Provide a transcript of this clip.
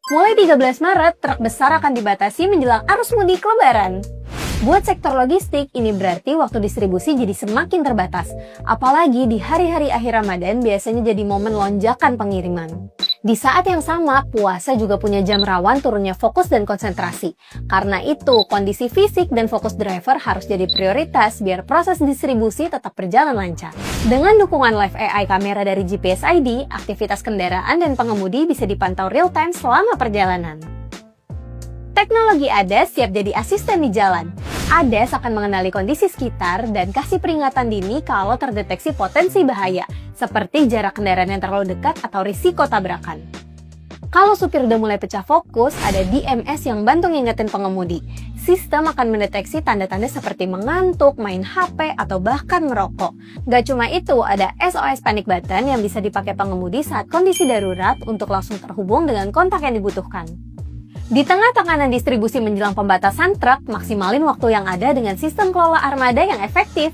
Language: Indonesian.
Mulai 13 Maret, truk besar akan dibatasi menjelang arus mudik Lebaran. Buat sektor logistik, ini berarti waktu distribusi jadi semakin terbatas. Apalagi di hari-hari akhir Ramadan biasanya jadi momen lonjakan pengiriman. Di saat yang sama, puasa juga punya jam rawan turunnya fokus dan konsentrasi. Karena itu, kondisi fisik dan fokus driver harus jadi prioritas biar proses distribusi tetap berjalan lancar. Dengan dukungan live AI kamera dari GPS ID, aktivitas kendaraan dan pengemudi bisa dipantau real-time selama perjalanan. Teknologi ADAS siap jadi asisten di jalan. ADAS akan mengenali kondisi sekitar dan kasih peringatan dini kalau terdeteksi potensi bahaya, seperti jarak kendaraan yang terlalu dekat atau risiko tabrakan. Kalau supir udah mulai pecah fokus, ada DMS yang bantu ngingetin pengemudi. Sistem akan mendeteksi tanda-tanda seperti mengantuk, main HP, atau bahkan merokok. Gak cuma itu, ada SOS Panic Button yang bisa dipakai pengemudi saat kondisi darurat untuk langsung terhubung dengan kontak yang dibutuhkan. Di tengah tekanan distribusi menjelang pembatasan truk, maksimalin waktu yang ada dengan sistem kelola armada yang efektif.